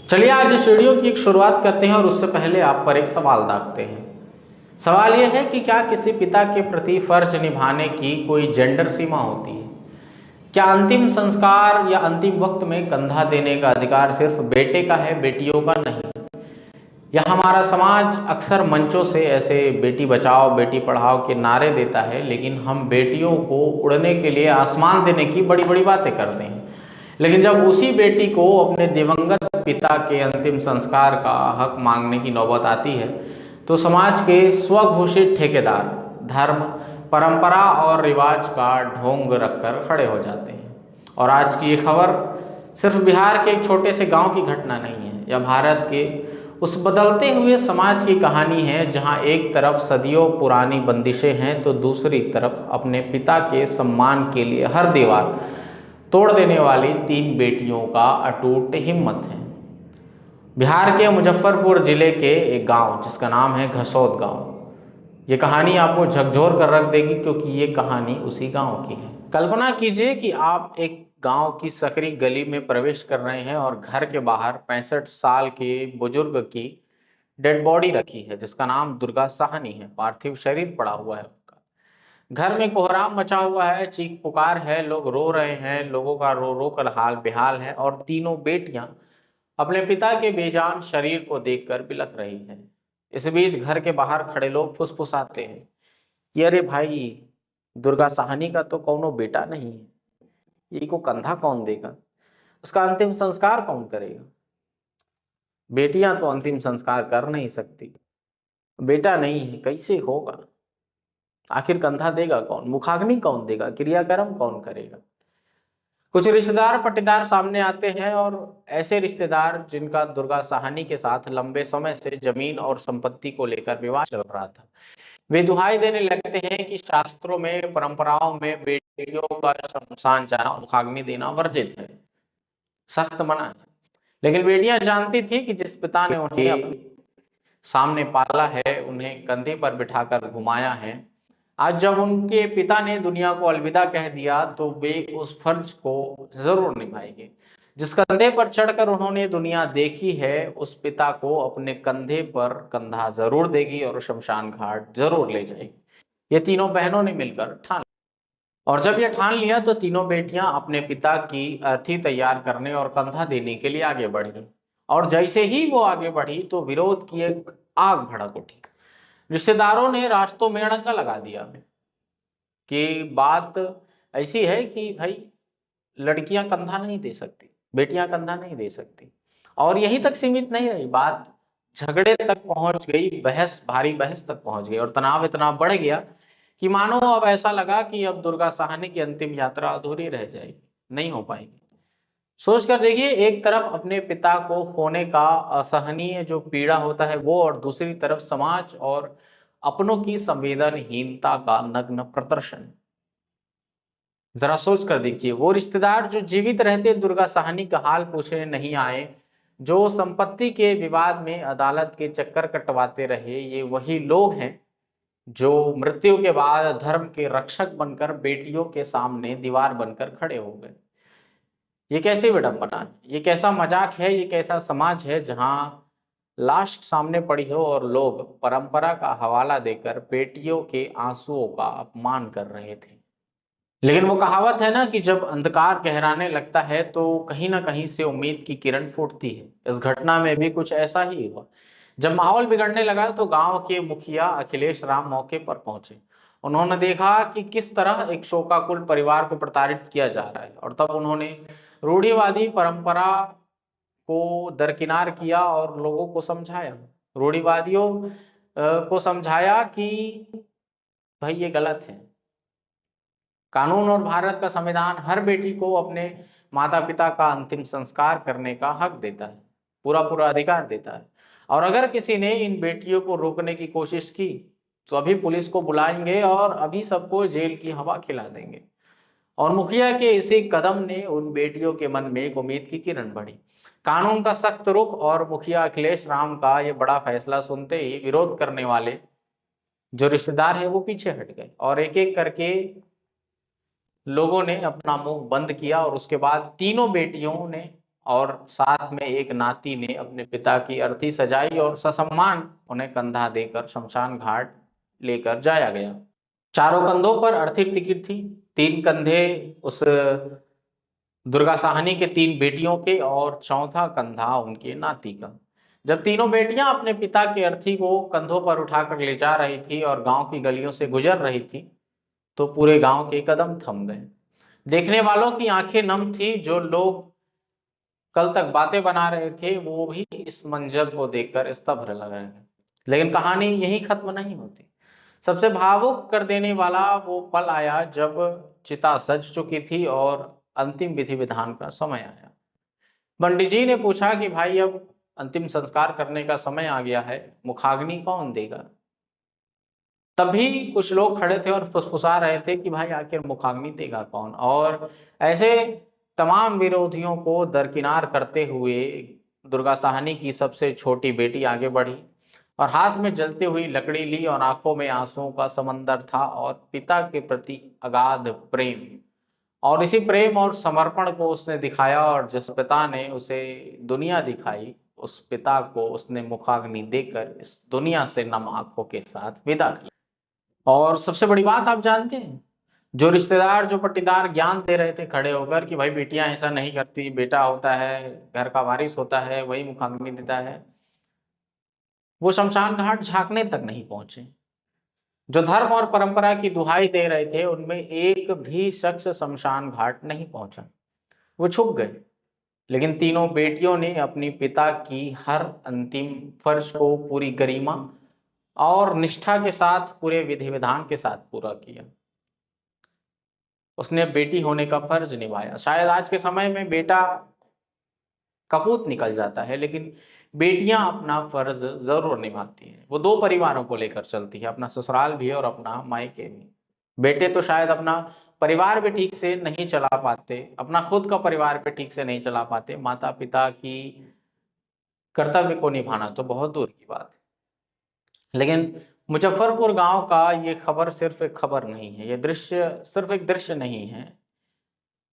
चलिए आज इस वीडियो की एक शुरुआत करते हैं और उससे पहले आप पर एक सवाल दागते हैं। सवाल यह है कि क्या किसी पिता के प्रति फर्ज निभाने की कोई जेंडर सीमा होती है? क्या अंतिम संस्कार या अंतिम वक्त में कंधा देने का अधिकार सिर्फ बेटे का है, बेटियों का नहीं? या हमारा समाज अक्सर मंचों से ऐसे बेटी बचाओ बेटी पढ़ाओ के नारे देता है, लेकिन हम बेटियों को उड़ने के लिए आसमान देने की बड़ी बड़ी बातें करते हैं। लेकिन जब उसी बेटी को अपने दिवंगत पिता के अंतिम संस्कार का हक मांगने की नौबत आती है, तो समाज के स्वघोषित ठेकेदार धर्म, परंपरा और रिवाज का ढोंग रखकर खड़े हो जाते हैं। और आज की ये खबर सिर्फ बिहार के एक छोटे से गांव की घटना नहीं है, यह भारत के उस बदलते हुए समाज की कहानी है जहां एक तरफ सदियों पुरानी बंदिशें हैं तो दूसरी तरफ अपने पिता के सम्मान के लिए हर दीवार तोड़ देने वाली 3 बेटियों का अटूट हिम्मत है। बिहार के मुजफ्फरपुर जिले के एक गांव जिसका नाम है घसौद गांव। ये कहानी आपको झकझोर कर रख देगी, क्योंकि ये कहानी उसी गांव की है। कल्पना कीजिए कि आप एक गांव की सकरी गली में प्रवेश कर रहे हैं और घर के बाहर 65 साल के बुजुर्ग की डेड बॉडी रखी है जिसका नाम दुर्गा साहनी है। पार्थिव शरीर पड़ा हुआ है उनका। घर में कोहराम मचा हुआ है, चीख पुकार है, लोग रो रहे हैं, लोगों का रो रो कर हाल बेहाल है और तीनों बेटियां अपने पिता के बेजान शरीर को देखकर बिलख रही हैं। इस बीच घर के बाहर खड़े लोग फुसफुसाते हैं कि अरे भाई, दुर्गा साहनी का तो कौनो बेटा नहीं है, ये को कंधा कौन देगा, उसका अंतिम संस्कार कौन करेगा? बेटियां तो अंतिम संस्कार कर नहीं सकती, बेटा नहीं है, कैसे होगा? आखिर कंधा देगा कौन, मुखाग्नि कौन देगा, क्रियाक्रम कौन करेगा? कुछ रिश्तेदार पट्टेदार सामने आते हैं, और ऐसे रिश्तेदार जिनका दुर्गा साहनी के साथ लंबे समय से जमीन और संपत्ति को लेकर विवाद चल रहा था, वे दुहाई देने लगते हैं कि शास्त्रों में, परंपराओं में बेटियों का शमशान जाना, मुखाग्नि देना वर्जित है, सख्त मना है। लेकिन बेटियां जानती थी कि जिस पिता ने उन्हें अपने सामने पाला है, उन्हें कंधे पर बिठाकर घुमाया है, आज जब उनके पिता ने दुनिया को अलविदा कह दिया तो वे उस फर्ज को जरूर निभाएंगे। जिस कंधे पर चढ़कर उन्होंने दुनिया देखी है, उस पिता को अपने कंधे पर कंधा जरूर देगी और शमशान घाट जरूर ले जाएगी। ये तीनों बहनों ने मिलकर ठान, और जब ये ठान लिया तो तीनों बेटियां अपने पिता की अर्थी तैयार करने और कंधा देने के लिए आगे बढ़ी। और जैसे ही वो आगे बढ़ी तो विरोध की एक आग भड़क उठी। रिश्तेदारों ने रास्तों में अड़ंगा लगा दिया कि बात ऐसी है कि भाई, लड़कियां कंधा नहीं दे सकती, बेटियां कंधा नहीं दे सकती। और यहीं तक सीमित नहीं रही बात, झगड़े तक पहुंच गई, बहस, भारी बहस तक पहुंच गई और तनाव इतना बढ़ गया कि मानो अब ऐसा लगा कि अब दुर्गा साहनी की अंतिम यात्रा अधूरी रह जाएगी, नहीं हो पाएगी। सोच कर देखिए, एक तरफ अपने पिता को खोने का असहनीय जो पीड़ा होता है वो, और दूसरी तरफ समाज और अपनों की संवेदनहीनता का नग्न प्रदर्शन। जरा सोच कर देखिए, वो रिश्तेदार जो जीवित रहते दुर्गा साहनी का हाल पूछने नहीं आए, जो संपत्ति के विवाद में अदालत के चक्कर कटवाते रहे, ये वही लोग हैं जो मृत्यु के बाद धर्म के रक्षक बनकर बेटियों के सामने दीवार बनकर खड़े हो गए। ये कैसी विडंबना है, ये कैसा मजाक है, ये कैसा समाज है जहां लाश सामने पड़ी हो और लोग परंपरा का हवाला देकर बेटियों के आंसुओं का अपमान कर रहे थे। लेकिन वो कहावत है ना कि जब अंधकार गहराने लगता है तो कहीं ना कहीं से उम्मीद की किरण फूटती है। इस घटना में भी कुछ ऐसा ही हुआ। जब माहौल बिगड़ने लगा तो गांव के मुखिया अखिलेश राम मौके पर पहुंचे। उन्होंने देखा कि किस तरह एक शोकाकुल परिवार को प्रताड़ित किया जा रहा है, और तब उन्होंने रूढ़िवादी परंपरा को दरकिनार किया और लोगों को समझाया, रूढ़िवादियों को समझाया कि भाई ये गलत है। कानून और भारत का संविधान हर बेटी को अपने माता पिता का अंतिम संस्कार करने का हक देता है, पूरा पूरा अधिकार देता है। और अगर किसी ने इन बेटियों को रोकने की कोशिश की तो अभी पुलिस को बुलाएंगे और अभी सबको जेल की हवा खिला देंगे। और मुखिया के इसी कदम ने उन बेटियों के मन में एक उम्मीद की किरण बढ़ी। कानून का सख्त रुख और मुखिया अखिलेश राम का ये बड़ा फैसला सुनते ही विरोध करने वाले जो रिश्तेदार है वो पीछे हट गए, और एक एक करके लोगों ने अपना मुंह बंद किया। और उसके बाद तीनों बेटियों ने और साथ में एक नाती ने अपने पिता की अर्थी सजाई और ससम्मान उन्हें कंधा देकर शमशान घाट लेकर जाया गया। चारों कंधों पर अर्थी टिकट थी। 3 कंधे उस दुर्गा साहनी के 3 बेटियों के और चौथा कंधा उनके नाती का। जब तीनों बेटियां अपने पिता के अर्थी को कंधों पर उठाकर ले जा रही थी और गांव की गलियों से गुजर रही थी, तो पूरे गांव के कदम थम गए। देखने वालों की आंखें नम थी। जो लोग कल तक बातें बना रहे थे वो भी इस मंजर को देखकर स्तब्ध लग रहे हैं। लेकिन कहानी यही खत्म नहीं होती। सबसे भावुक कर देने वाला वो पल आया जब चिता सज चुकी थी और अंतिम विधि विधान का समय आया। पंडित जी ने पूछा कि भाई अब अंतिम संस्कार करने का समय आ गया है, मुखाग्नि कौन देगा? तभी कुछ लोग खड़े थे और फुसफुसा रहे थे कि भाई आखिर मुखाग्नि देगा कौन। और ऐसे तमाम विरोधियों को दरकिनार करते हुए दुर्गा साहनी की सबसे छोटी बेटी आगे बढ़ी और हाथ में जलती हुई लकड़ी ली और आंखों में आंसुओं का समंदर था और पिता के प्रति अगाध प्रेम और इसी प्रेम और समर्पण को उसने दिखाया। और जिस पिता ने उसे दुनिया दिखाई, उस पिता को उसने मुखाग्नि देकर इस दुनिया से नम आंखों के साथ विदा किया। और सबसे बड़ी बात आप जानते हैं, जो रिश्तेदार जो पट्टीदार ज्ञान दे रहे थे खड़े होकर कि भाई बेटियां ऐसा नहीं करती, बेटा होता है घर का वारिस होता है वही मुखाग्नि देता है, वो शमशान घाट झांकने तक नहीं पहुंचे। जो धर्म और परंपरा की दुहाई दे रहे थे उनमें एक भी शख्स शमशान घाट नहीं पहुंचा, वो छुप गए। लेकिन तीनों बेटियों ने अपनी पिता की हर अंतिम फर्ज को पूरी गरिमा और निष्ठा के साथ, पूरे विधि विधान के साथ पूरा किया। उसने बेटी होने का फर्ज निभाया। शायद आज के समय में बेटा कपूत निकल जाता है, लेकिन बेटियां अपना फर्ज जरूर निभाती हैं। वो 2 परिवारों को लेकर चलती है, अपना ससुराल भी और अपना मायके भी। बेटे तो शायद अपना परिवार भी ठीक से नहीं चला पाते, अपना खुद का परिवार भी ठीक से नहीं चला पाते, माता पिता की कर्तव्य को निभाना तो बहुत दूर की बात है। लेकिन मुजफ्फरपुर गांव का ये खबर सिर्फ एक खबर नहीं है, ये दृश्य सिर्फ एक दृश्य नहीं है,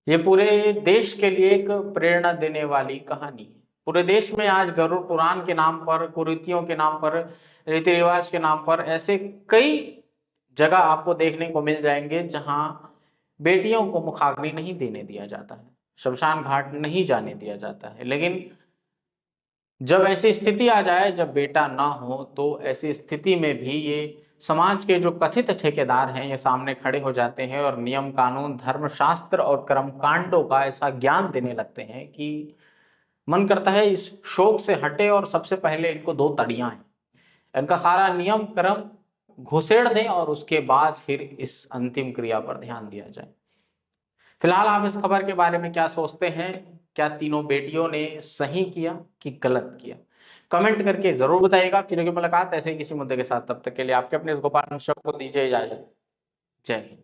ये पूरे देश के लिए एक प्रेरणा देने वाली कहानी है। पूरे देश में आज गरुड़ पुराण के नाम पर, कुरीतियों के नाम पर, रीति रिवाज के नाम पर ऐसे कई जगह आपको देखने को मिल जाएंगे जहां बेटियों को मुखाग्नि नहीं देने दिया जाता है, शमशान घाट नहीं जाने दिया जाता है। लेकिन जब ऐसी स्थिति आ जाए, जब बेटा ना हो, तो ऐसी स्थिति में भी ये समाज के जो कथित ठेकेदार हैं ये सामने खड़े हो जाते हैं और नियम कानून, धर्मशास्त्र और कर्मकांडों का ऐसा ज्ञान देने लगते हैं कि मन करता है इस शोक से हटे और सबसे पहले इनको 2 तड़ियां हैं, इनका सारा नियम कर्म घुसेड़ दें और उसके बाद फिर इस अंतिम क्रिया पर ध्यान दिया जाए। फिलहाल आप इस खबर के बारे में क्या सोचते हैं? क्या तीनों बेटियों ने सही किया कि गलत किया? कमेंट करके जरूर बताइएगा। फिर होगी मुलाकात ऐसे ही किसी मुद्दे के साथ। तब तक के लिए आपके अपने इस गोपाल मिश्रा को दीजिए इजाजत। जय हिंद।